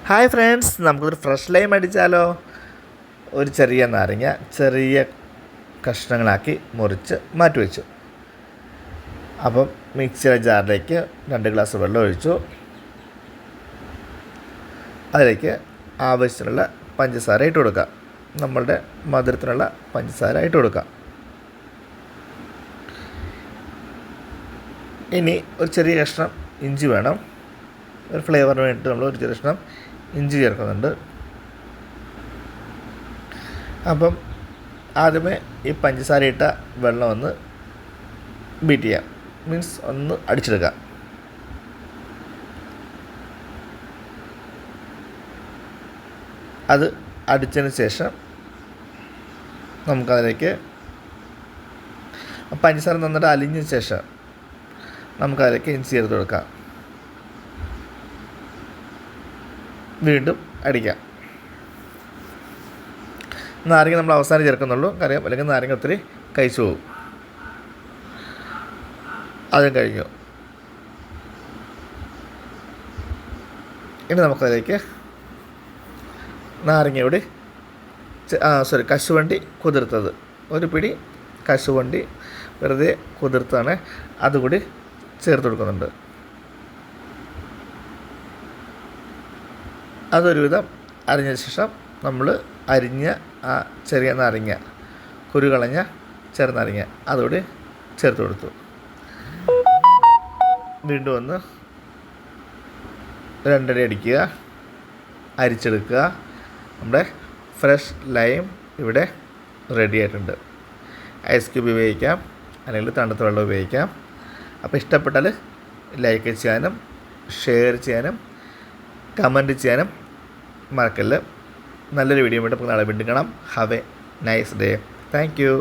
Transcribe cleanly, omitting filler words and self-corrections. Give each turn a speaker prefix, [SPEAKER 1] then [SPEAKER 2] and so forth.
[SPEAKER 1] Hi friends, നമുക്കൊരു fresh lime അടിച്ചാലോ. ഒരു ചെറിയ നാരങ്ങ ചെറിയ കഷ്ണങ്ങളാക്കി മുറിച്ച് മാറ്റി വെച്ചു. അപ്പം മിക്സിയുടെ ജാറിലേക്ക് 2 ഗ്ലാസ് വെള്ളം ഒഴിച്ചു. അതിലേക്ക് ആവശ്യത്തിനുള്ള പഞ്ചസാര ഇട്ട് കൊടുക്കാം. നമ്മളുടെ മധുരത്തിനുള്ള പഞ്ചസാര ഇട്ട് കൊടുക്കാം. ഇനി ഒരു ചെറിയ കഷ്ണം ഇഞ്ചി വേണം. ഒരു ഫ്ലേവറിന് വേണ്ടിയിട്ട് നമ്മൾ ഒരു ചെറിയ കഷ്ണം ഇഞ്ചി ചേർക്കുന്നുണ്ട്. അപ്പം ആദ്യമേ ഈ പഞ്ചസാര ഇട്ട വെള്ളം ഒന്ന് ബീറ്റ് ചെയ്യാം, മീൻസ് ഒന്ന് അടിച്ചെടുക്കാം. അത് അടിച്ചതിന് ശേഷം നമുക്കതിലേക്ക് പഞ്ചസാര നന്നായിട്ട് അലിഞ്ഞ ശേഷം നമുക്കതിലേക്ക് ഇഞ്ചി ചേർത്ത് കൊടുക്കാം. വീണ്ടും അടിക്കാം. നാരങ്ങ നമ്മൾ അവസാനം ചേർക്കുന്നുള്ളൂ, കാര്യം അല്ലെങ്കിൽ നാരങ്ങ ഒത്തിരി കഴിച്ചു പോകും. അതും കഴിഞ്ഞു. ഇനി നമുക്കതിലേക്ക് നാരങ്ങയോട് കശുവണ്ടി കുതിർത്തത്, ഒരു പിടി കശുവണ്ടി വെറുതെ കുതിർത്താണ്, അതുകൂടി ചേർത്ത് കൊടുക്കുന്നുണ്ട്. അതൊരുവിധം അരിഞ്ഞ ശേഷം നമ്മൾ അരിഞ്ഞ ആ ചെറിയ നാരങ്ങ, കുരുകളഞ്ഞ ചെറുനാരങ്ങ അതുകൂടി ചേർത്ത് കൊടുത്തു. വീണ്ടും ഒന്ന് 2 അടി അടിക്കുക, അരിച്ചെടുക്കുക. നമ്മുടെ ഫ്രഷ് ലൈം ഇവിടെ റെഡി ആയിട്ടുണ്ട്. ഐസ് ക്യൂബ് ഉപയോഗിക്കാം, അല്ലെങ്കിൽ തണുത്ത വെള്ളം ഉപയോഗിക്കാം. അപ്പോൾ ഇഷ്ടപ്പെട്ടാൽ ലൈക്ക് ചെയ്യാനും ഷെയർ ചെയ്യാനും കമൻറ്റ് ചെയ്യാനും മറക്കല്ല്. നല്ലൊരു വീഡിയോ വേണ്ടി നമുക്ക് നാളെ വീണ്ടും കാണാം. Have A nice day. Thank you.